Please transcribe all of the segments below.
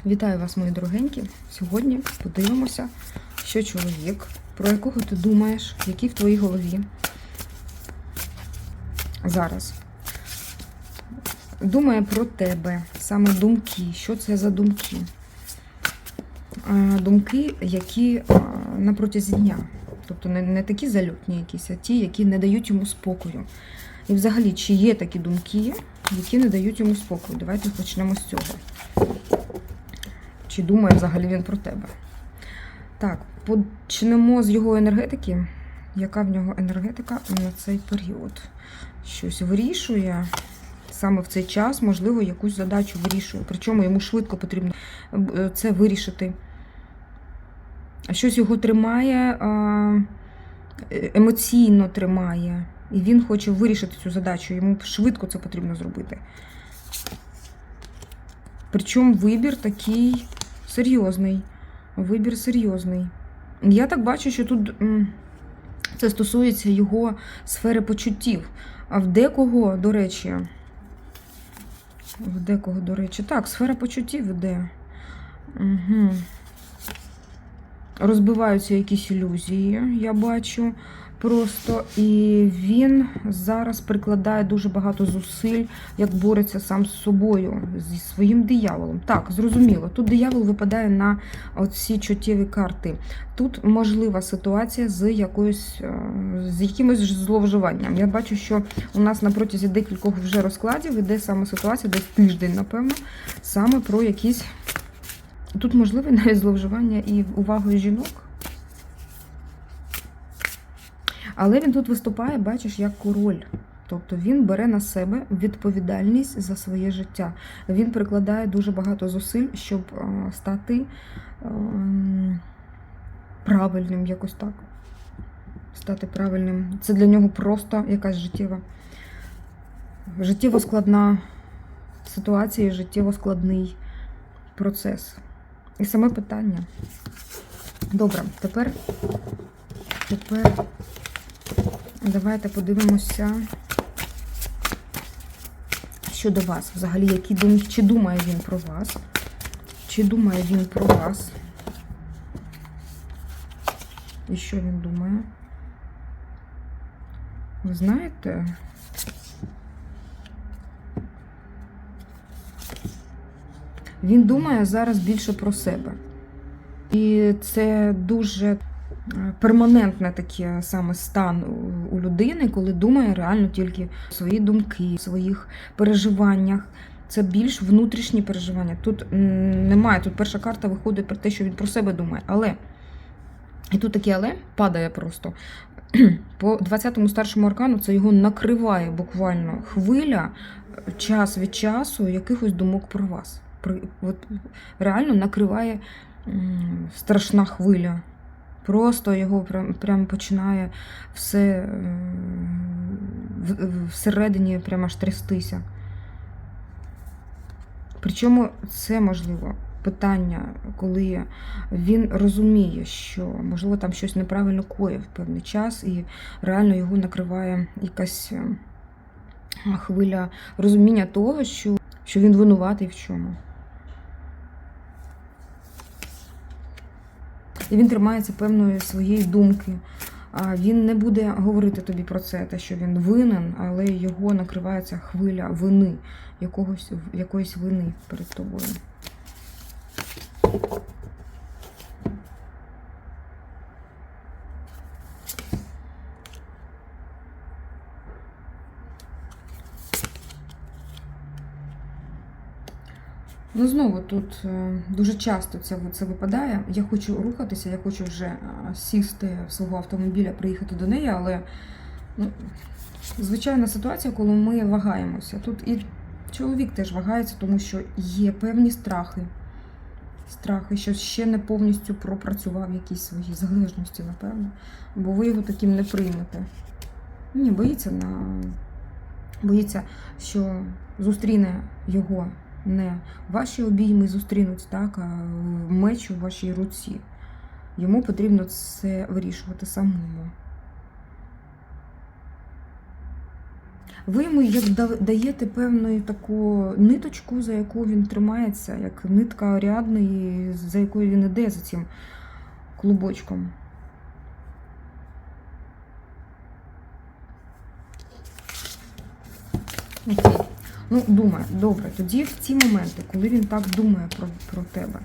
Вітаю вас, мої дорогенькі. Сьогодні подивимося, що чоловік, про якого ти думаєш, який в твоїй голові зараз думає про тебе, саме думки. Що це за думки? Думки, які на протязі дня. Тобто не такі зальотні якісь, а ті, які не дають йому спокою. І взагалі, чи є такі думки, які не дають йому спокою? Давайте почнемо з цього. Чи думає взагалі він про тебе? Так, почнемо з його енергетики. Яка в нього енергетика на цей період? Щось вирішує саме в цей час, можливо, якусь задачу вирішує. Причому йому швидко потрібно це вирішити. Щось його тримає, емоційно тримає. І він хоче вирішити цю задачу. Йому швидко це потрібно зробити. Причому вибір такий серйозний. Вибір серйозний. Я так бачу, що тут це стосується його сфери почуттів. А в декого, до речі, так, сфера почуттів іде. Угу. Розбиваються якісь ілюзії, я бачу. Просто і він зараз прикладає дуже багато зусиль, як бореться сам з собою, зі своїм дияволом. Так, зрозуміло, тут диявол випадає на оці чуттєві карти. Тут можлива ситуація з якимось зловживанням. Я бачу, що у нас на протязі декількох вже розкладів іде саме ситуація, десь тиждень, напевно, саме про якісь... Тут можливе навіть зловживання і увагою жінок. Але він тут виступає, бачиш, як король. Тобто він бере на себе відповідальність за своє життя. Він прикладає дуже багато зусиль, щоб стати правильним, якось так. Стати правильним. Це для нього просто якась життєво складна ситуація, життєво складний процес. І саме питання. Добре, тепер давайте подивимося щодо вас. Взагалі, які думки, чи думає він про вас? Чи думає він про вас? І що він думає? Ви знаєте? Він думає зараз більше про себе. І це дуже перманентний такий саме стан у людини, коли думає реально тільки свої думки, своїх переживаннях. Це більш внутрішні переживання. Тут немає, тут перша карта виходить про те, що він про себе думає. Але, і тут таке але падає просто. По 20-му старшому аркану це його накриває буквально хвиля, час від часу, якихось думок про вас. От реально накриває страшна хвиля. Просто його прям починає все всередині прямо аж трястися. Причому це, можливо, питання, коли він розуміє, що, можливо, там щось неправильно коїв в певний час, і реально його накриває якась хвиля розуміння того, що він винуватий в чому. І він тримається певної своєї думки. Він не буде говорити тобі про це, те, що він винен, але його накривається хвиля вини, якоїсь вини перед тобою. Ну, знову, тут дуже часто це випадає. Я хочу рухатися, я хочу вже сісти в свого автомобіля, приїхати до неї, але звичайна ситуація, коли ми вагаємося. Тут і чоловік теж вагається, тому що є певні страхи, що ще не повністю пропрацював якісь свої залежності, напевно, бо ви його таким не приймете. Ні, боїться, що зустріне його не ваші обійми зустрінуть, так, а меч у вашій руці. Йому потрібно це вирішувати самому. Ви йому як даєте певну таку ниточку, за яку він тримається, як нитка Аріадни, за якою він іде за цим клубочком. Окей. Ну, думає, добре. Тоді в ці моменти, коли він так думає про тебе,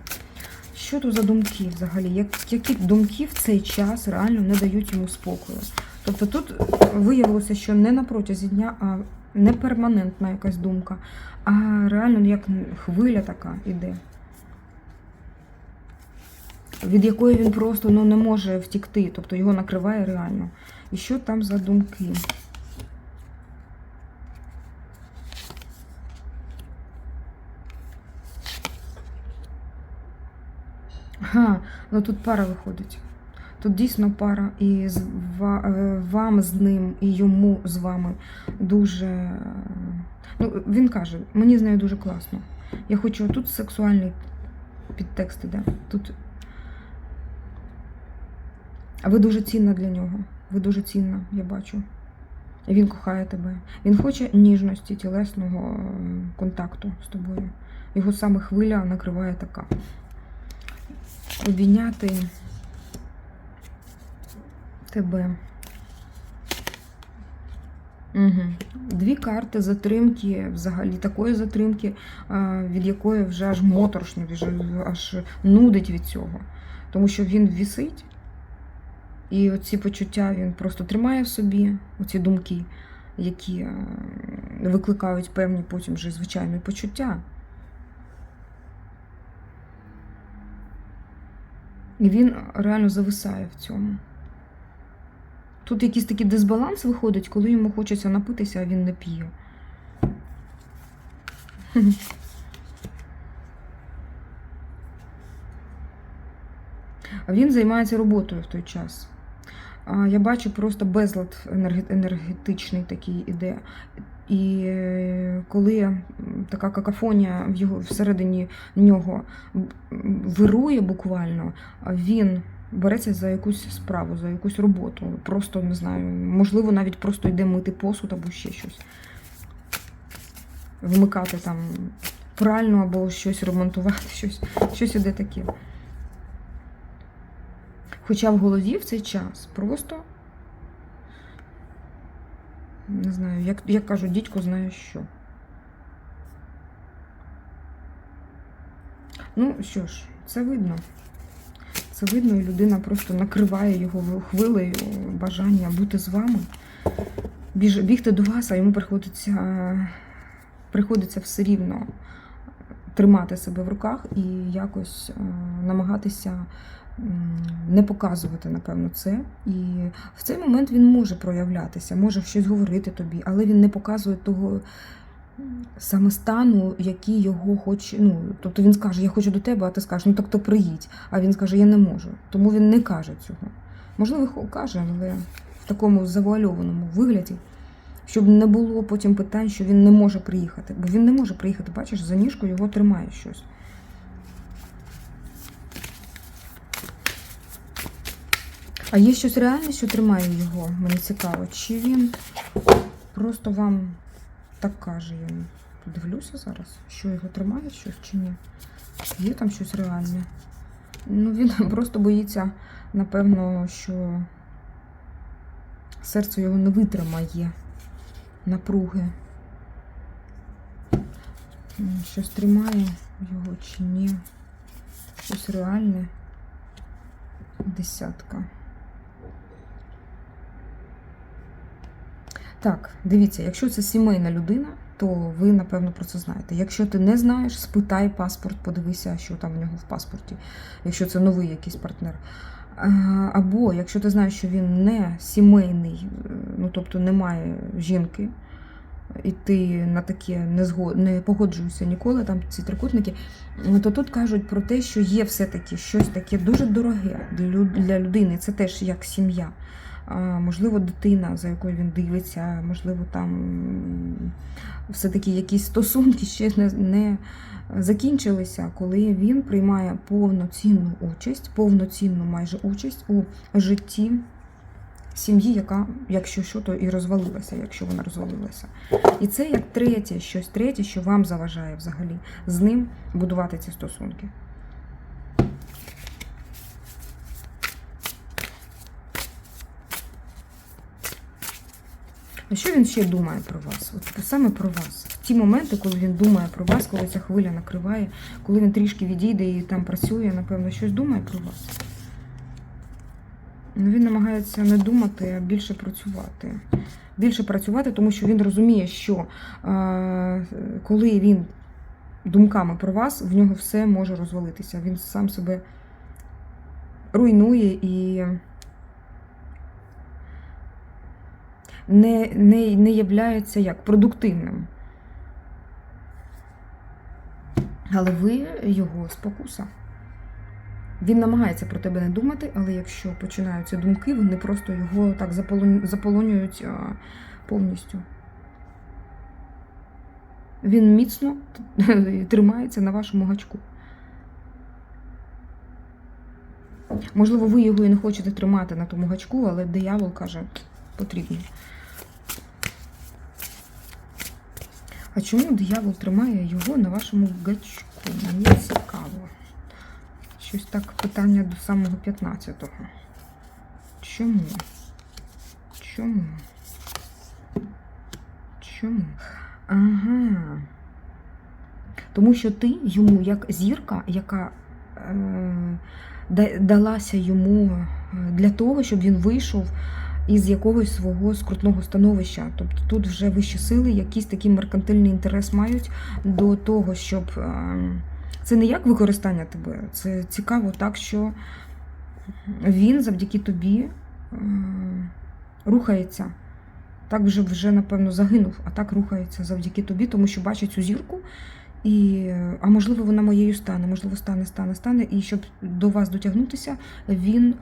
що тут за думки взагалі? Які думки в цей час реально не дають йому спокою? Тобто тут виявилося, що не на протязі дня, а не перманентна якась думка, а реально як хвиля така іде, від якої він просто не може втікти, тобто його накриває реально. І що там за думки? Ага, ну тут пара виходить. Тут дійсно пара, і вам з ним, і йому з вами дуже... Ну, він каже, мені з нею дуже класно. Я хочу, тут сексуальний підтекст іде. Тут ви дуже цінна для нього. Ви дуже цінна, я бачу. І він кохає тебе. Він хоче ніжності, тілесного контакту з тобою. Його саме хвиля накриває така. Обійняти тебе. Угу. Дві карти затримки, взагалі такої затримки, від якої вже аж моторошно, аж нудить від цього. Тому що він вісить, і оці почуття він просто тримає в собі, оці думки, які викликають певні потім вже звичайні почуття. І він реально зависає в цьому. Тут якийсь такий дисбаланс виходить, коли йому хочеться напитися, а він не п'є. А він займається роботою в той час. Я бачу просто безлад енергетичний такий іде. І коли така какафонія всередині нього вирує буквально, він береться за якусь справу, за якусь роботу. Просто, не знаю, можливо, навіть просто йде мити посуд або ще щось. Вмикати там пральну або щось ремонтувати, щось іде таке. Хоча в голові в цей час просто, не знаю, як кажуть, дідько знає що. Ну, що ж, це видно. Це видно, і людина просто накриває його хвилею бажання бути з вами, бігти до вас, а йому приходиться все рівно тримати себе в руках і якось намагатися не показувати, напевно, це. І в цей момент він може проявлятися, може щось говорити тобі, але він не показує того саме стану, який його хоче. Ну, тобто він скаже, я хочу до тебе, а ти скажеш, ну так то приїдь. А він скаже, я не можу. Тому він не каже цього. Можливо, каже, але в такому завуальованому вигляді, щоб не було потім питань, що він не може приїхати. Бо він не може приїхати, бачиш, за ніжку його тримає щось. А є щось реальне, що тримає його? Мені цікаво. Чи він просто вам так каже? Я подивлюся зараз, що його тримає, щось чи ні. Є там щось реальне? Ну, він просто боїться, напевно, що серце його не витримає напруги. Щось тримає його чи ні? Щось реальне? Десятка. Так, дивіться, якщо це сімейна людина, то ви, напевно, про це знаєте. Якщо ти не знаєш, спитай паспорт, подивися, що там в нього в паспорті, якщо це новий якийсь партнер. Або, якщо ти знаєш, що він не сімейний, ну, тобто немає жінки, і ти на таке не погоджуєшся ніколи, там ці трикутники, то тут кажуть про те, що є все-таки щось таке дуже дороге для людини, це теж як сім'я. Можливо, дитина, за якою він дивиться, можливо, там все-таки якісь стосунки ще не закінчилися, коли він приймає повноцінну майже участь у житті сім'ї, яка, якщо що, то і розвалилася, якщо вона розвалилася. І це як третє, щось третє, що вам заважає взагалі з ним будувати ці стосунки. А що він ще думає про вас? От саме про вас. В ті моменти, коли він думає про вас, коли ця хвиля накриває, коли він трішки відійде і там працює, напевно, щось думає про вас. Ну, він намагається не думати, а більше працювати. Більше працювати, тому що він розуміє, що коли він думками про вас, в нього все може розвалитися. Він сам себе руйнує і не являється як продуктивним. Але ви його спокуса. Він намагається про тебе не думати, але якщо починаються думки, вони просто його так заполонюють повністю. Він міцно тримається на вашому гачку. Можливо, ви його і не хочете тримати на тому гачку, але диявол каже, потрібно. А чому диявол тримає його на вашому гачку? Мені цікаво. Щось так питання до самого 15-го. Чому? Чому? Чому? Ага. Тому що ти йому як зірка, яка далася йому для того, щоб він вийшов із якогось свого скрутного становища. Тобто тут вже вищі сили якийсь такий меркантильний інтерес мають до того, щоб... Це не як використання тебе, це цікаво так, що він завдяки тобі рухається. Так вже, напевно, загинув, а так рухається завдяки тобі, тому що бачить цю зірку, а можливо вона моєю стане, можливо стане, і щоб до вас дотягнутися, він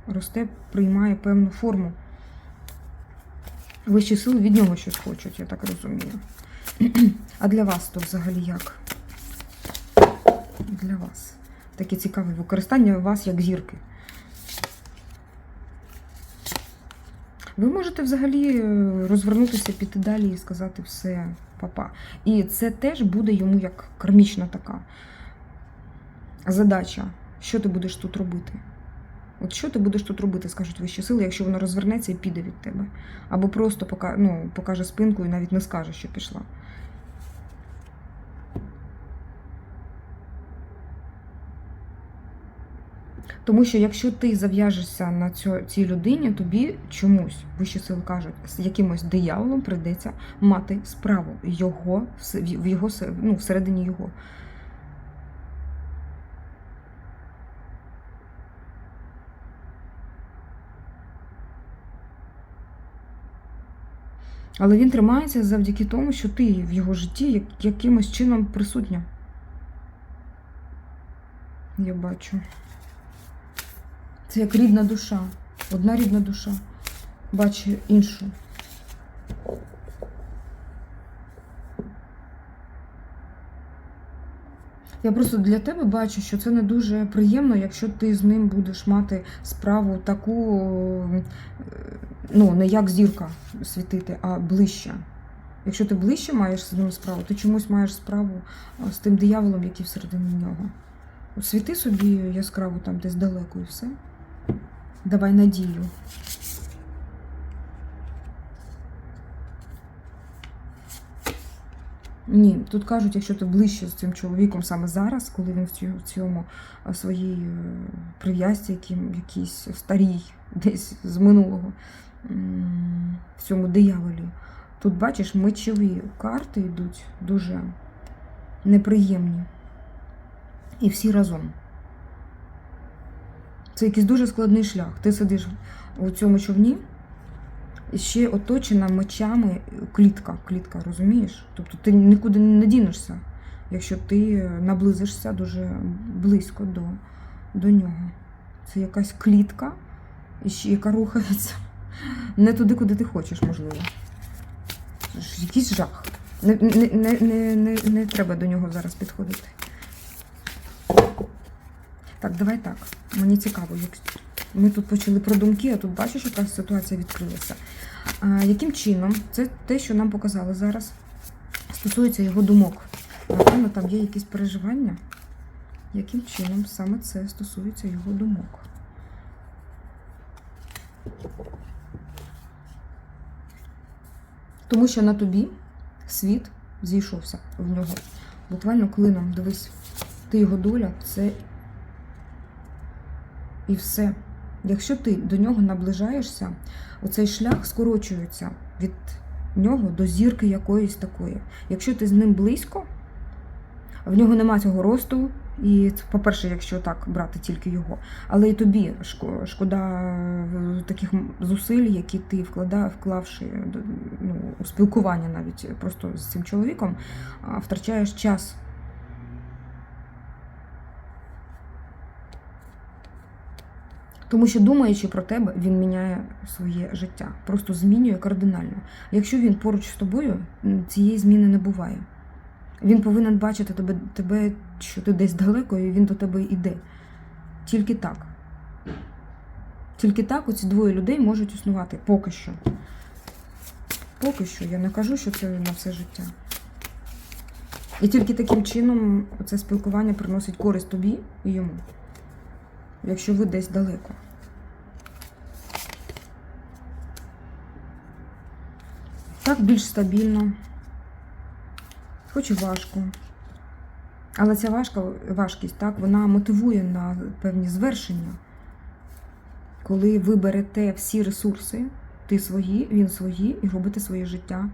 росте, приймає певну форму. Вищі сили від нього щось хочуть, я так розумію. А для вас то взагалі як? Для вас. Таке цікаве використання вас як зірки. Ви можете взагалі розвернутися, піти далі і сказати все, папа. І це теж буде йому як кармічна така задача. Що ти будеш тут робити? От що ти будеш тут робити, скажуть вищі сили, якщо вона розвернеться і піде від тебе. Або просто покаже спинку і навіть не скаже, що пішла. Тому що якщо ти зав'яжешся на цій людині, тобі чомусь, вищі сили кажуть, з якимось дияволом прийдеться мати справу всередині його. Але він тримається завдяки тому, що ти в його житті якимось чином присутня. Я бачу. Це як рідна душа. Одна рідна душа бачить іншу. Я просто для тебе бачу, що це не дуже приємно, якщо ти з ним будеш мати справу таку, не як зірка світити, а ближче. Якщо ти ближче маєш з ним справу, ти чомусь маєш справу з тим дияволом, який всередині нього. Світи собі яскраво там десь далеко і все. Давай надію. Ні, тут кажуть, якщо ти ближче з цим чоловіком саме зараз, коли він в цьому своїй прив'язці, якійсь старій, десь з минулого, в цьому дияволі. Тут, бачиш, мечові карти йдуть дуже неприємні. І всі разом. Це якийсь дуже складний шлях. Ти сидиш у цьому човні, і ще оточена мечами клітка, розумієш? Тобто ти нікуди не дінешся, якщо ти наблизишся дуже близько до нього. Це якась клітка, яка рухається не туди, куди ти хочеш, можливо. Якийсь жах. Не треба до нього зараз підходити. Так, давай так. Мені цікаво, Ми тут почали про думки, а тут бачиш, яка ситуація відкрилася. Яким чином, це те, що нам показали зараз, стосується його думок. Напевно, там є якісь переживання. Яким чином саме це стосується його думок? Тому що на тобі світ зійшовся в нього. Буквально клином, дивись, ти його доля, це і все. Якщо ти до нього наближаєшся, оцей шлях скорочується від нього до зірки якоїсь такої. Якщо ти з ним близько, в нього нема цього росту, і, по-перше, якщо так брати тільки його, але і тобі шкода таких зусиль, які ти вклавши у спілкування навіть просто з цим чоловіком, втрачаєш час. Тому що, думаючи про тебе, він міняє своє життя. Просто змінює кардинально. Якщо він поруч з тобою, цієї зміни не буває. Він повинен бачити тебе, що ти десь далеко, і він до тебе йде. Тільки так. Тільки так оці двоє людей можуть існувати. Поки що. Поки що. Я не кажу, що це на все життя. І тільки таким чином це спілкування приносить користь тобі і йому. Якщо ви десь далеко. Так більш стабільно. Хоч і важко. Але ця важкість, так, вона мотивує на певні звершення. Коли ви берете всі ресурси, ти свої, він свої, і робите своє життя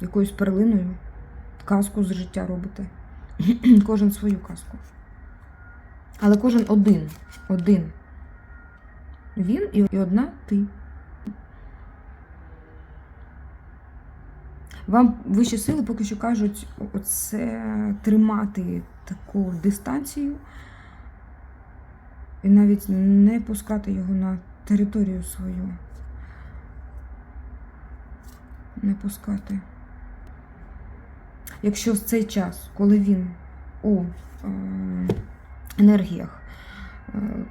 якоюсь перлиною, казку з життя робите. Кожен свою казку. Але кожен один. Один. Він і одна ти. Вам вищі сили поки що кажуть оце тримати таку дистанцію і навіть не пускати його на територію свою. Не пускати. Якщо в цей час, коли він у енергіях,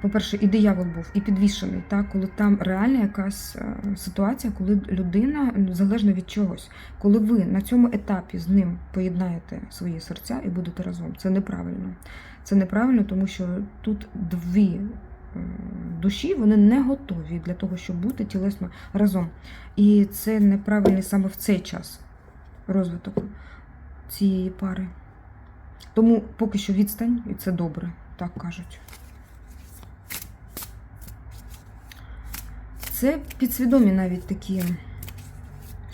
по-перше, і диявол був, і підвішений, так? Коли там реальна якась ситуація, коли людина залежна від чогось. Коли ви на цьому етапі з ним поєднаєте свої серця і будете разом, це неправильно. Це неправильно, тому що тут дві душі, вони не готові для того, щоб бути тілесно разом. І це неправильний саме в цей час розвиток цієї пари. Тому поки що відстань, і це добре, так кажуть. Це підсвідомі навіть такі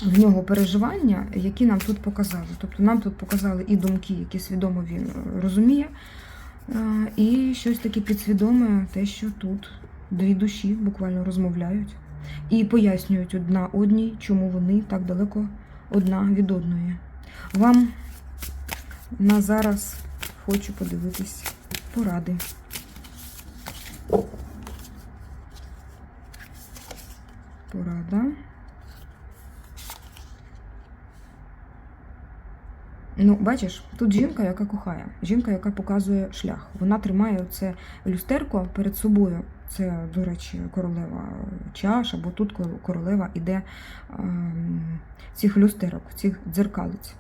в нього переживання, які нам тут показали. Тобто нам тут показали і думки, які свідомо він розуміє, і щось таке підсвідоме, те, що тут дві душі буквально розмовляють і пояснюють одна одній, чому вони так далеко одна від одної. Вам на зараз хочу подивитись поради. Порада. Ну, бачиш, тут жінка, яка кохає. Жінка, яка показує шлях. Вона тримає це люстерко перед собою. Це, до речі, королева чаш, або тут королева іде цих люстерок, цих дзеркалиць.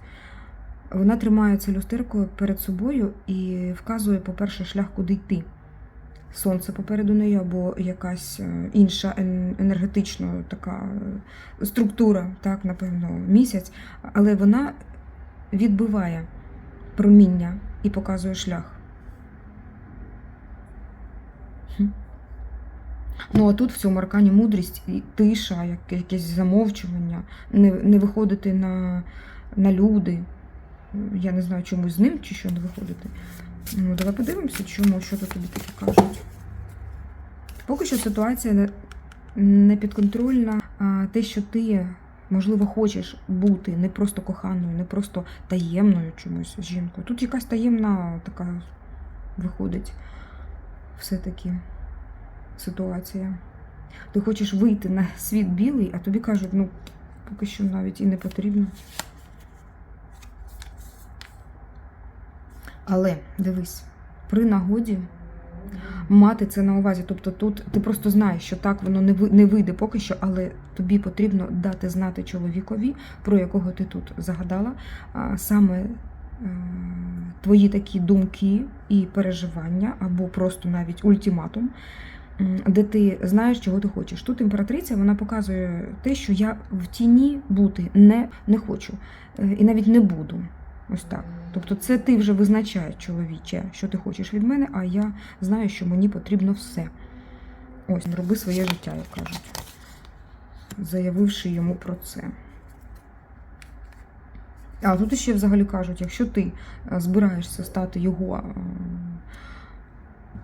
Вона тримає це люстерко перед собою і вказує, по-перше, шлях, куди йти. Сонце попереду неї, або якась інша енергетична така структура, так, напевно, місяць, але вона відбиває проміння і показує шлях. Ну, а тут в цьому аркані мудрість і тиша, якесь замовчування, не виходити на люди. Я не знаю, чому з ним чи що не виходити. Ну, давай подивимося, чому, що тут тобі таке кажуть. Поки що ситуація не підконтрольна. Те, що ти, можливо, хочеш бути не просто коханою, не просто таємною чомусь жінкою. Тут якась таємна така виходить все-таки ситуація. Ти хочеш вийти на світ білий, а тобі кажуть, ну, поки що навіть і не потрібно. Але, дивись, при нагоді мати це на увазі. Тобто тут ти просто знаєш, що так воно не вийде поки що, але тобі потрібно дати знати чоловікові, про якого ти тут загадала, саме твої такі думки і переживання, або просто навіть ультиматум, де ти знаєш, чого ти хочеш. Тут імператриця, вона показує те, що я в тіні бути не хочу. І навіть не буду. Ось так. Тобто це ти вже визначаєш, чоловіче, що ти хочеш від мене, а я знаю, що мені потрібно все. Ось, роби своє життя, як кажуть, заявивши йому про це. А тут ще взагалі кажуть, якщо ти збираєшся стати його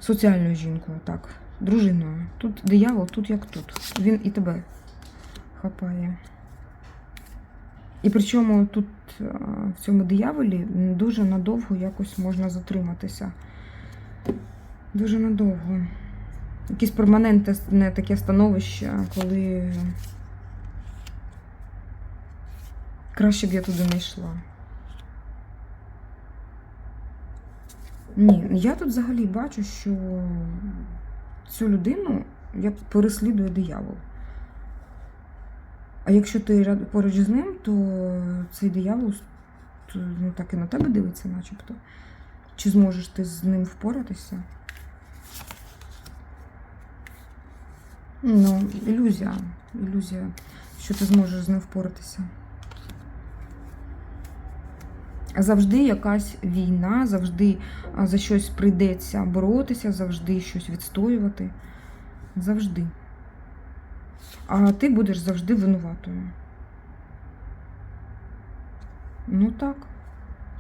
соціальною жінкою, так, дружиною, тут диявол, тут як тут. Він і тебе хапає. І причому тут в цьому дияволі дуже надовго якось можна затриматися. Дуже надовго. Якесь перманентне таке становище, коли краще б я туди не йшла. Ні, я тут взагалі бачу, що цю людину як переслідує диявол. А якщо ти поруч з ним, то цей диявол так і на тебе дивиться начебто. Чи зможеш ти з ним впоратися? Ну, ілюзія, що ти зможеш з ним впоратися. Завжди якась війна, завжди за щось прийдеться боротися, завжди щось відстоювати. Завжди. А ти будеш завжди винуватою. Ну так.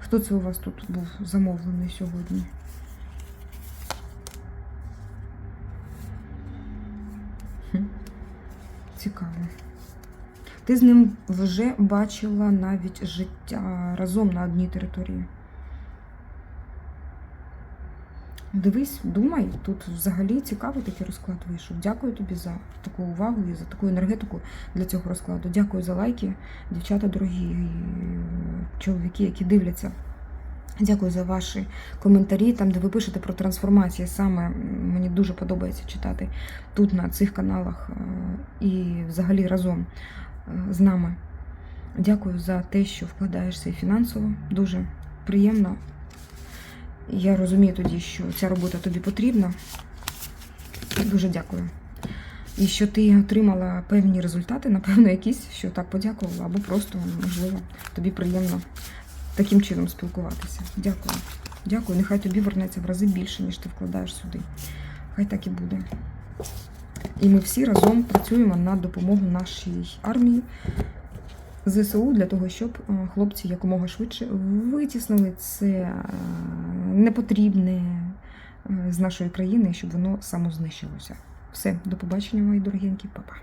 Хто це у вас тут був замовлений сьогодні? Цікаво. Ти з ним вже бачила навіть життя разом на одній території. Дивись, думай, тут взагалі цікавий такий розклад вийшов. Дякую тобі за таку увагу і за таку енергетику для цього розкладу. Дякую за лайки, дівчата дорогі, чоловіки, які дивляться. Дякую за ваші коментарі, там, де ви пишете про трансформації. Саме мені дуже подобається читати тут, на цих каналах і взагалі разом з нами. Дякую за те, що вкладаєшся і фінансово. Дуже приємно. Я розумію тоді, що ця робота тобі потрібна. Дуже дякую. І що ти отримала певні результати, напевно, якісь, що так подякувала, або просто, можливо, тобі приємно таким чином спілкуватися. Дякую. Дякую. Нехай тобі вернеться в рази більше, ніж ти вкладаєш сюди. Хай так і буде. І ми всі разом працюємо на допомогу нашій армії, ЗСУ, для того, щоб хлопці якомога швидше витіснили це непотрібне з нашої країни, щоб воно самознищилося. Все, до побачення, мої дорогенькі, па-па.